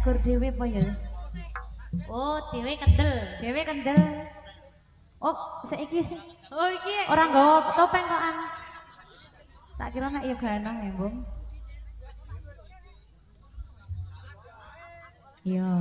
gur dhewe apa ya? Oh, dhewe kendel. Dhewe kendel. Oh, saiki Oh, iki orang nggawa topeng kok an. Tak kira nek ya ganong ya, Bung. Iya.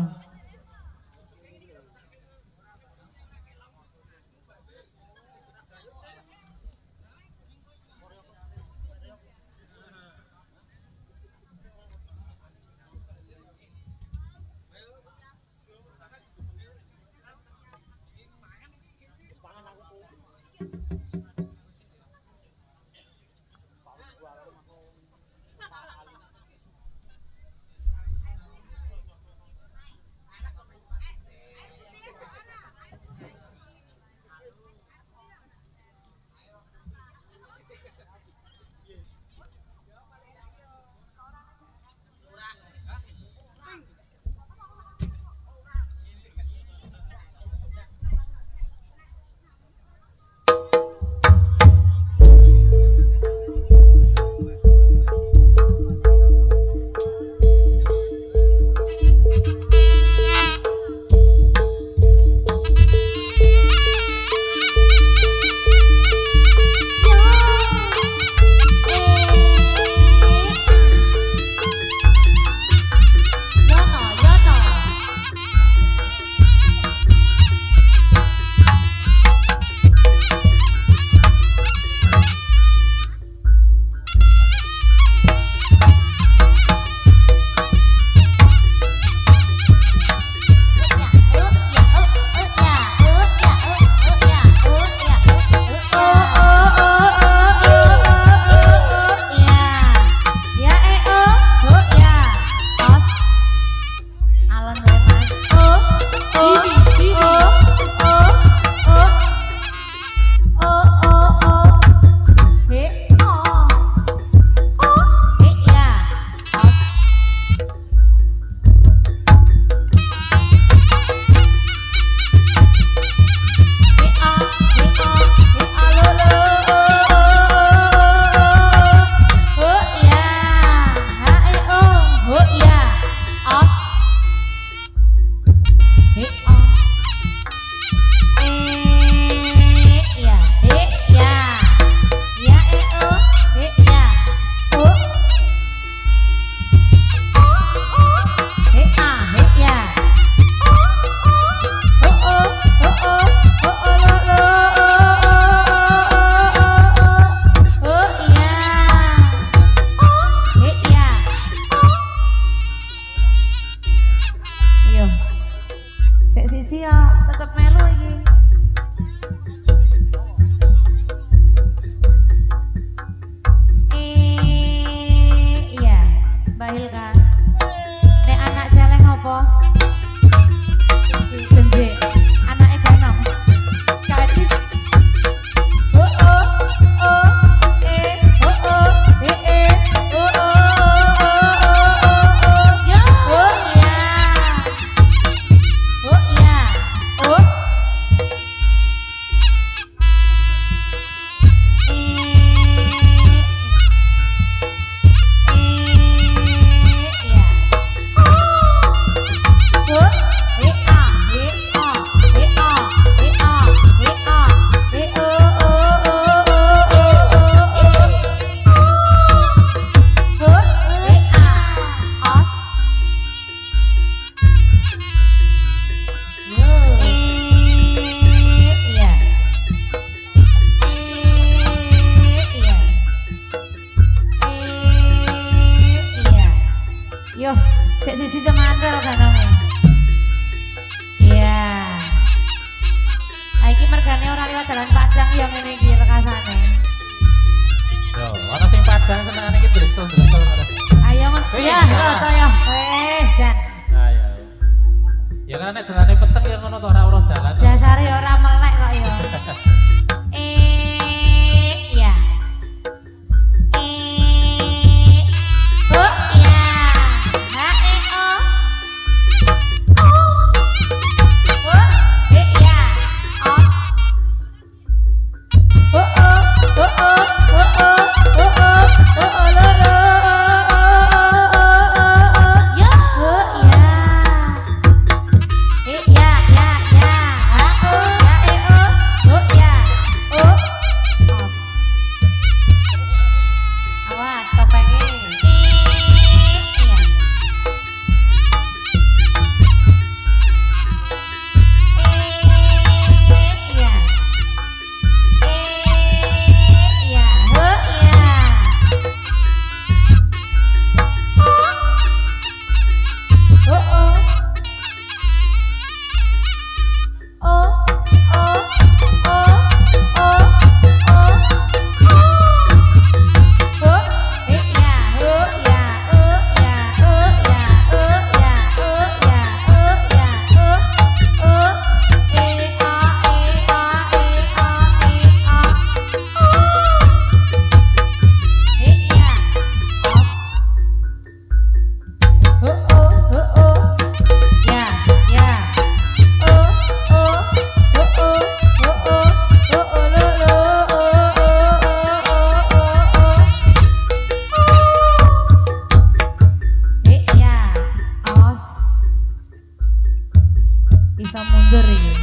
Iso mundur iki.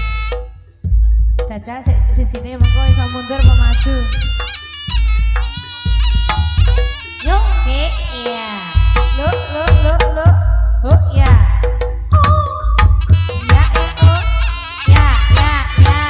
Jajal sisine mengko iso mundur apa maju. Yo, iya. Lo. Oh ya. Ya oh. Ya, ya, ya.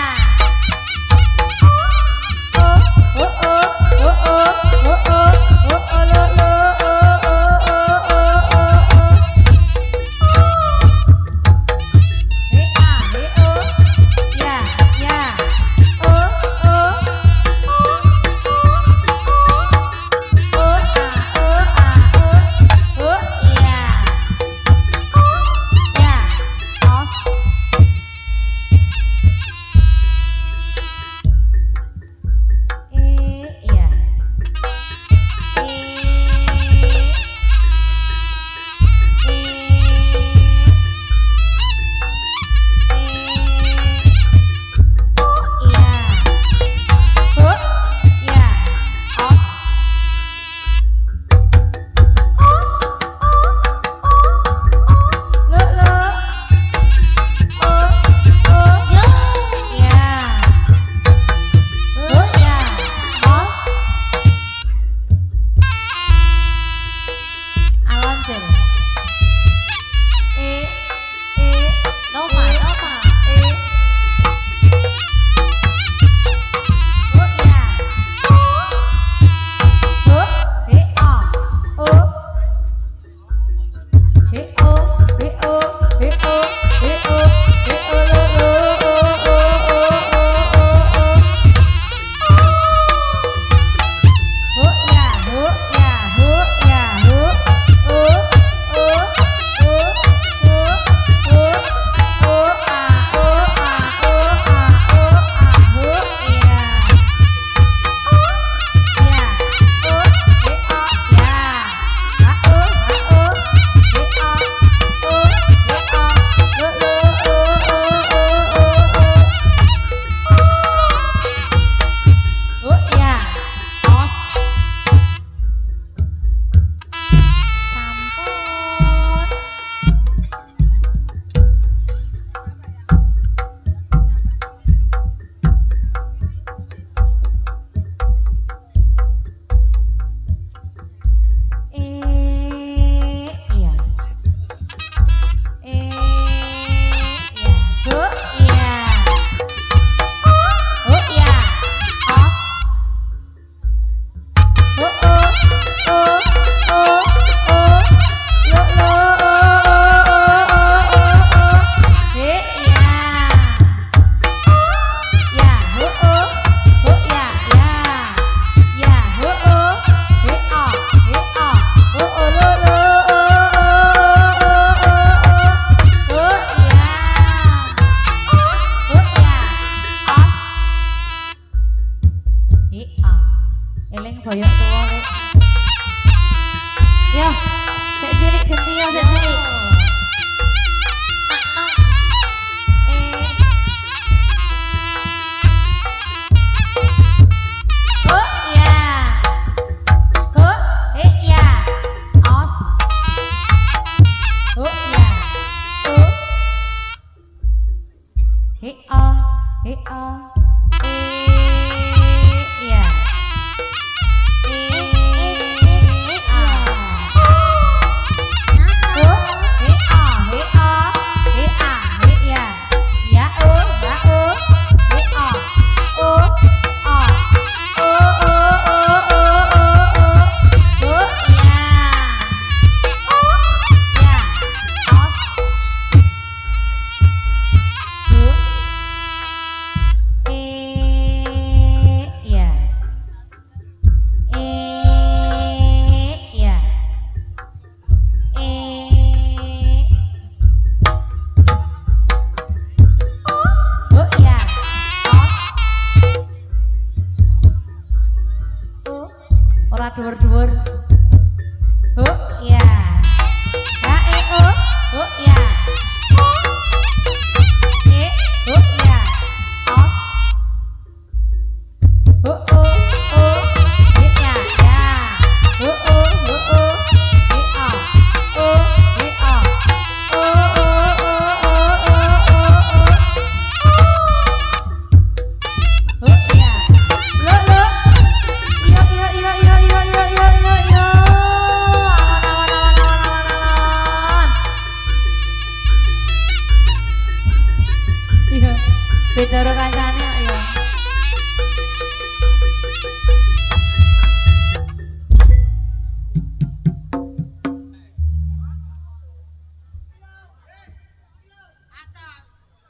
Beda karo kancane kok ya.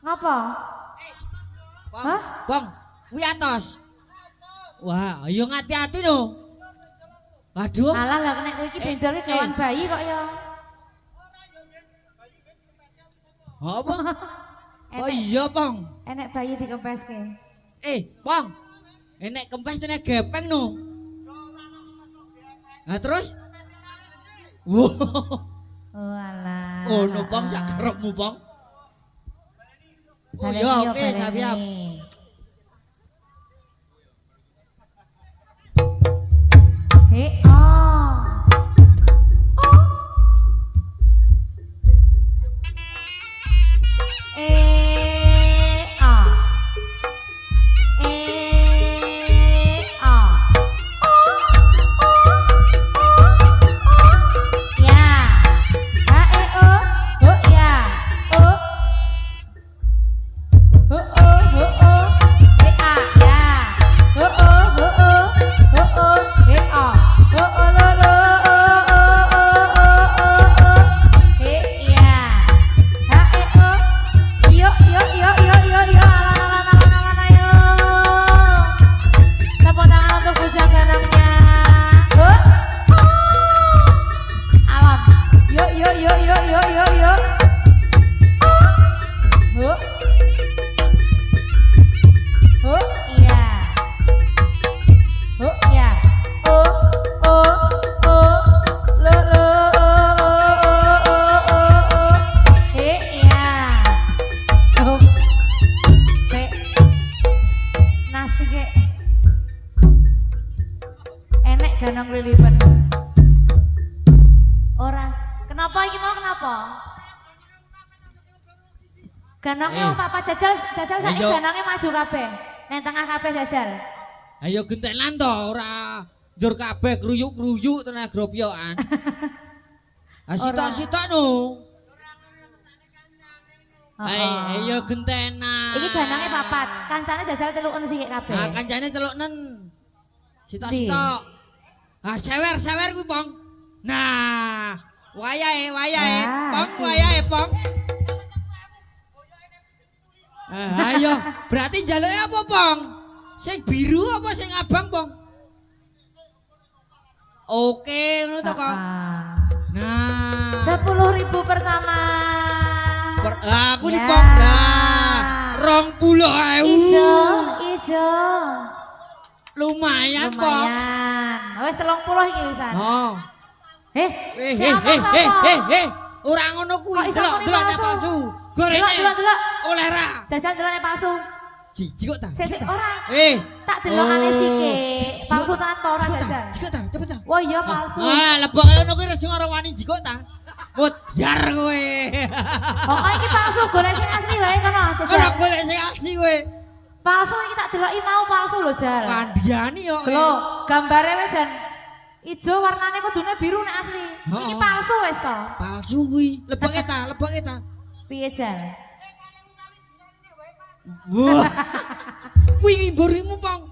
Ngapa? Bang, Hah? Bang, kuwi atos. Wah, ayo ngati-ati no. Waduh. Alah lah kena kowe iki benjol iki gawan bayi kok ya. Apa? Oh iya, Bang. Enek bayi dikempeske. Bang. Enek kempes tenek gepeng no. Nah terus? Wow. Oh alah. Oh no, Bang, sak kerepmu, Bang. Oh iya, oke, siap. Ganang lilipan. Ora. Kenapa iki mau kenapa? Ganangnya Papa jajal saiki ganangnya maju kabeh. Nang tengah kabeh jajal. Ayo gentenan to, ora njur kabeh kruyuk-kruyuk tenan gropyokan. Ah sitok-sitok no. Ayo gentenan. Iki ganangnya papat. Kancane jajal celuken sithik kabeh. Ah kancane celuknen. Sitok-sitok. Ah sewer kuwi, Pong. Nah, wayahe, Pong, wayahe, Pong. Ayo, berarti jaluke apa, Pong? Sing biru apa sing abang, Pong? Oke, ngono to kok. Nah, 10.000 pertama. Aku nih, Pong. Nah, 20.000. Ijo. Lumayan, Pong. Wis 30 iki wisan. Oh. Ora ngono kuwi, delok palsu. Gorenge. Delok. Oleh ra. Jajal delokne palsu. Jijik kok ta. Sik ora. Tak delokane Oh. sithik. Palsu tenan ta ora jajal. Jikok ta, cepet ta. Wah iya palsu. Ah, lebok ngono kuwi resing ora wani jikok ta. Mutiar kowe. Kok iki palsu golek sing asli wae kono jajal. Ora golek sing asli kowe. Palsu iki tak deloki mau palsu lho Jal. Kandiani yo. Lho, gambare wis jan ijo warnane kudune biru nek asli. Iki palsu wis to. Palsu kuwi. Leboke ta. Piye Jal? Wah. Kuwi burimu, Pong.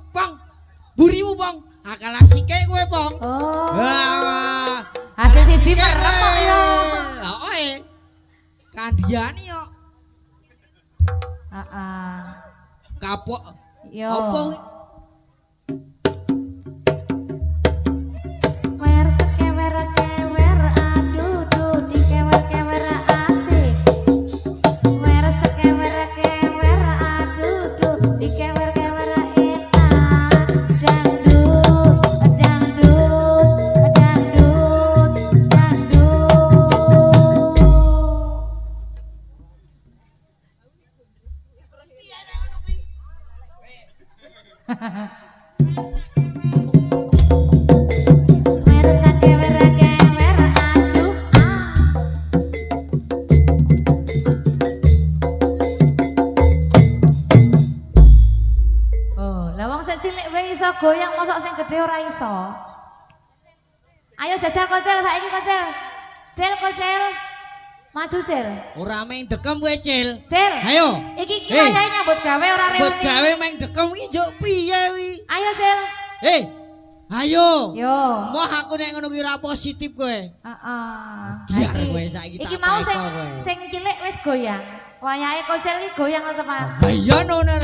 Burimu, Pong. Akal asike kowe, Pong. Oh. Wah. Hasil siji merem kok yo. Heeh. Kandiani yo. Heeh. Kapok. Yo. Apa kuwi? Kewer aduh duh dikewer-kewer asik. Kewer aduh duh dikewer-kewer enak. Dangdut. Goyang mosok sing gede ora iso. Ayo jajal kocel saiki kocel. Cel kocel. Maju Cil. Ora meng dekem kowe, Cil. Cil. Ayo. Iki wayahe nyambut gawe ora reuni. Buat gawe meng dekem iki njuk piye kuwi? Ayo Cil. Hei. Ayo. Yo. Moh aku nek ngono kuwi ora positif kowe. Heeh. Biar kowe saiki tak Iki mau teko sing kowe. sing cilik wis goyang. Wayahe Kocil iki goyang to, Mas. Ah iya ngono.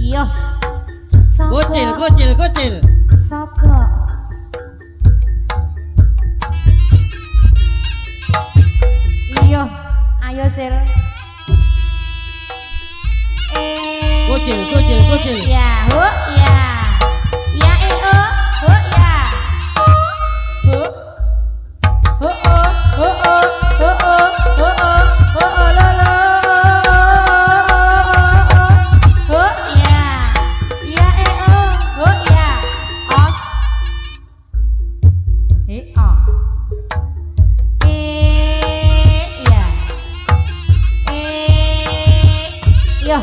Iya. Kocil. Soko. Iya, ayo Cil. Kocil. Ya, ho ya. Ya ho ya. Ho. Ho lo lo. Ho ya. Ya ho ya. Os. O. Ya. Yo.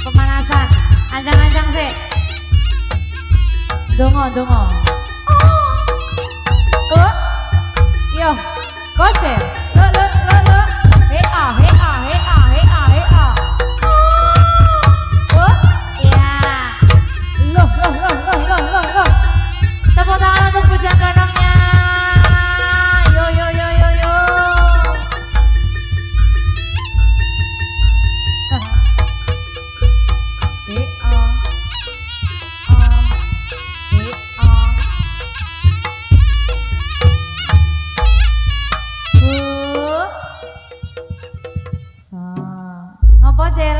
Pemanasan. Anjang-anjang sih. Dongo. Oh. Yo. Kocil. Lo. He-a. Oh. Ya. Loh. Tepuk tangan untuk bujang ganongnya. Yo. Ngopo Cil?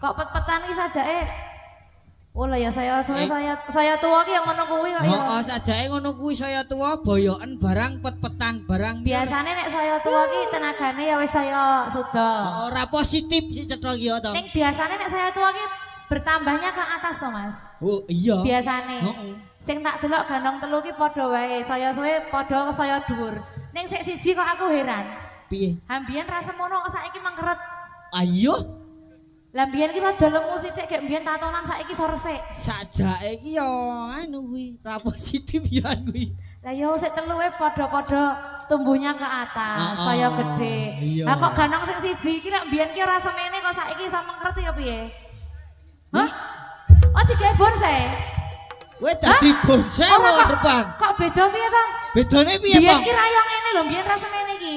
Kok pet-petan iki sajake? Oh lah ya saya tua ki yang ngono kuwi kok ya. Heeh, sajake ngono kuwi saya tua boyoken barang pet-petan barang. Biasane nek saya tua ki tenagane ya wis saya suda. Ora positif sih cetha ki ya to. Nek biasane nek saya tua ki bertambahnya ke atas to Mas. Oh iya. Biasane. Heeh. Sing tak delok gandong telu ki padha wae, saya suwe padha saya dhuwur. Ning sik siji kok aku heran. Piye? Hambian rasa mono kok saiki mangkeret. Ayo. Lah mbiyen ki rada lemu sithik gek mbiyen tatonan saiki so resik. Sajake iki ya anu kuwi, ra positif ya kuwi. Lah yo sik telu wae padha-padha tumbuhnya ke atas, saya gede. Iya. Lah kok gandong sing siji iki nek mbiyen ki ora semene kok saiki iso mangkeret ya piye? Hah? Oh digawe bonsai. Kowe dadi bonsai Ora, kok depan. Kok beda piye to? Bedane piye, Biyen Bang? ki raya ngene lho, biyen ra semene iki.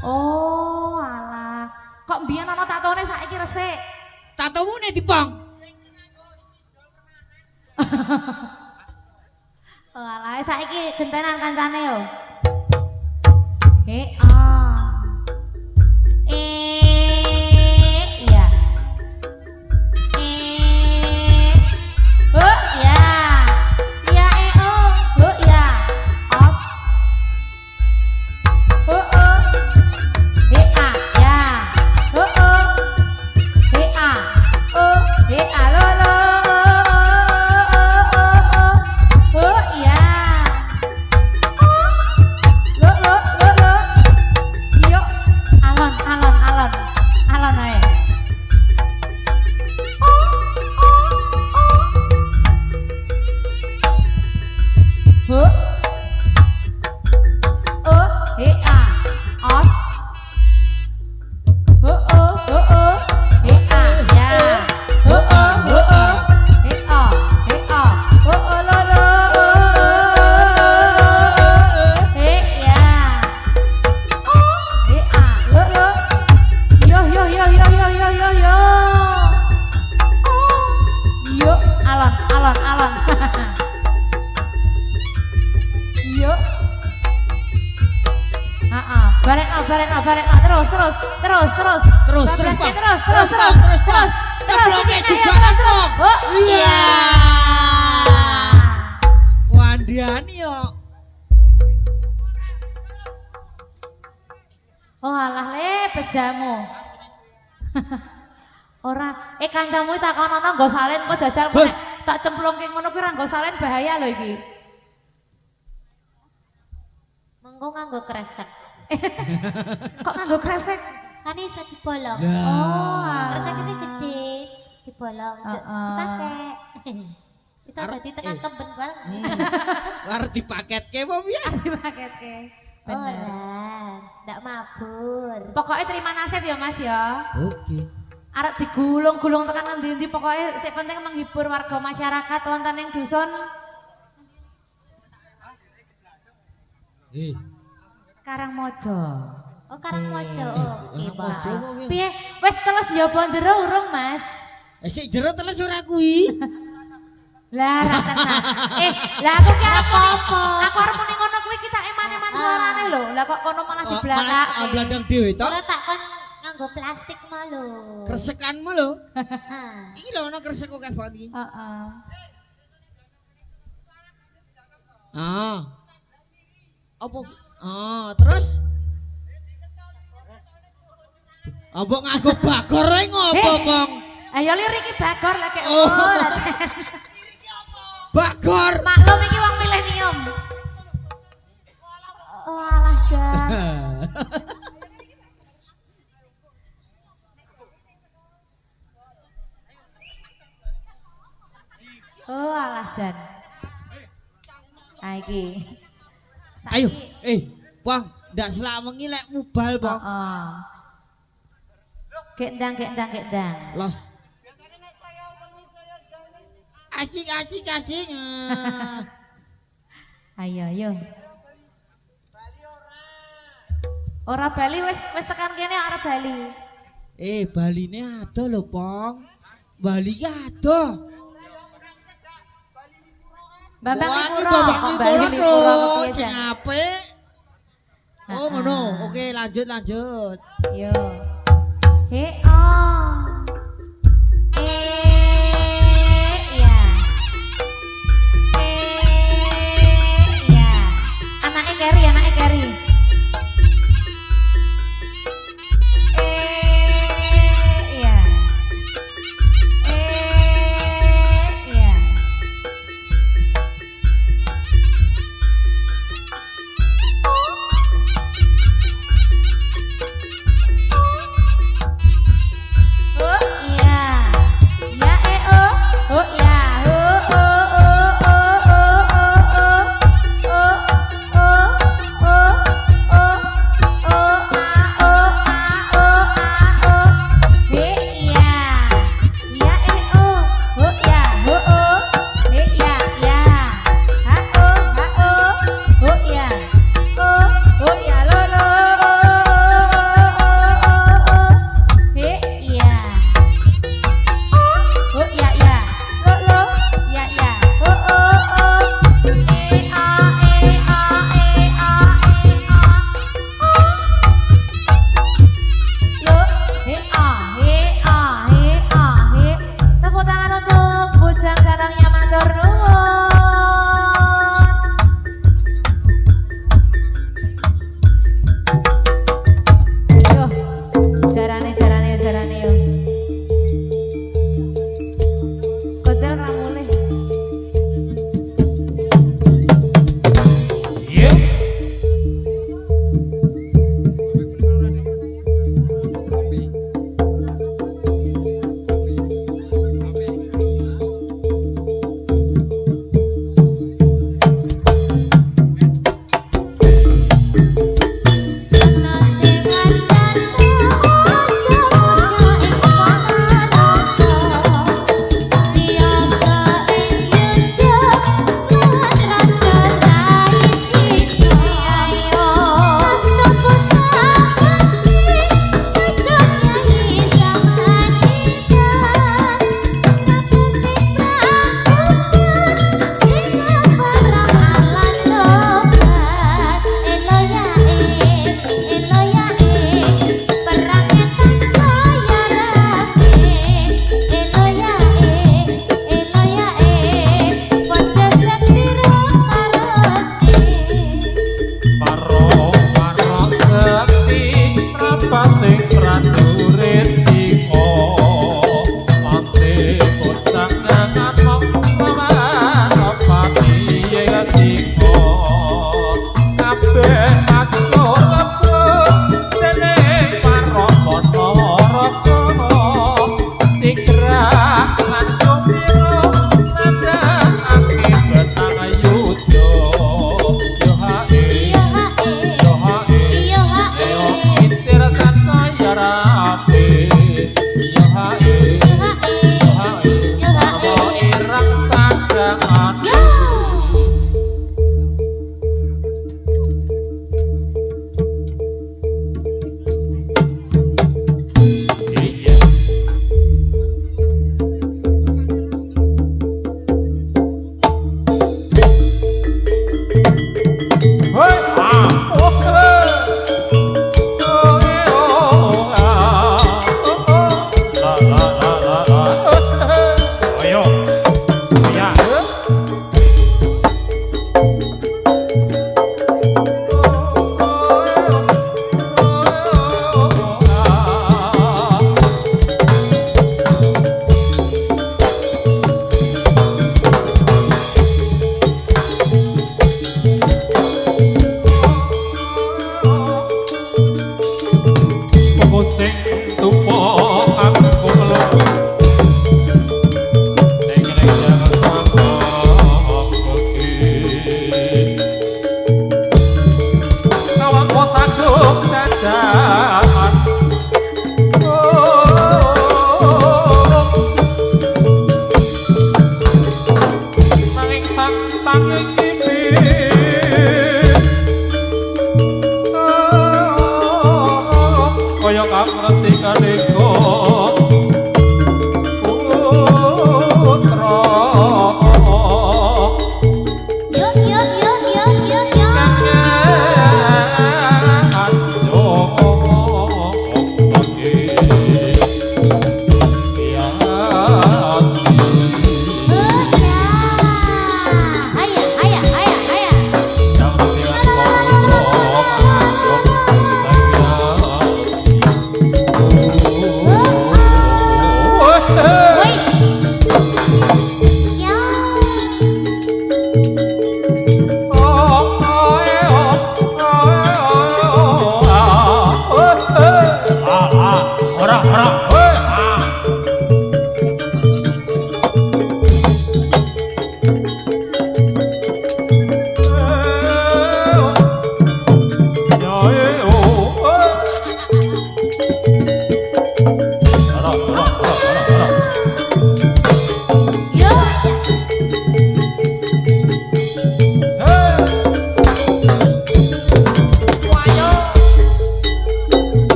Oh, alah. Kok biyen ana tatone saiki resik. Tatomu ne dipang. Oh, alah saiki gentenan kancane yo. Iya. Oh, ya. Ya oh ya. Os. Oh. Ya. Oh. Lo. Oh ya. Lo. Yuk. Alon ae. Oh. Os. Alon. Yuk. Barekno. Terus. Cebloknya juga kan, Bang. Oh, iya. Wandiani yo. Oh alah le pejamu. Ora, kancamu takonono nggo salin kok jajal Bos. tak cemplungke ngono kuwi ora nggo salin bahaya lho iki. Mengko nganggo kresek. Kok nganggo kresek? Kan iso dibolong. Oh, Kresek sing gede dibolong. Heeh. Kakek. Bisa dadi tekan keben bareng. Arep dipaketke apa piye? Dipaketke. Bener. Ora, ndak mabur. Pokoknya terima nasib ya Mas ya. Oke. Arep digulung-gulung tekan ngendi-endi pokoknya sing penting menghibur warga masyarakat wonten ing dusun. Karangmojo. Oh, Karangmojo. Oke, Karangmojo Pak. apa piye? Piye? Wis teles njobo jero urung Mas? Sik jero teles ora kuwi. Lah ra tenan. Lah aku ki arep apa? Aku arep muni ngono kuwi kita eman-eman suarane lho. Lah kok kono malah Malah dibelakake. blandang dhewe to. Ora tak kon nganggo plastik mah lho. Kresekanmu lho. Hah. Iki lho ana kresek kok Kevon iki. Heeh. Apa? Terus? Apa nganggo bagor ae ngopo, Kong? Ayo lirik iki bagor lah kek. Oh. Lah, Bagor. maklum iki wong milenium. Oh alah Jan. Oh alah Jan. Ah iki. Ayo, Bang, ndak selak wengi lek mubal, Bang. Heeh. Gendang. Los. Acing. Ayo. Ora bali wis tekan kene ora bali. Baline ado lho, Pong. Bali ki ado. Bambang Wah, iki Lipuro. Bambang Kok Lipuro Bali Lipuro lho, kepiye, sing Jan? apik. Oh, ngono. Oke, lanjut. Yo. Oh. Ya. Ya. Anake Keri. Ya. Ya. Oh iya. Ya oh. Oh ya. Oh. Oh.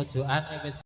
pojokan wis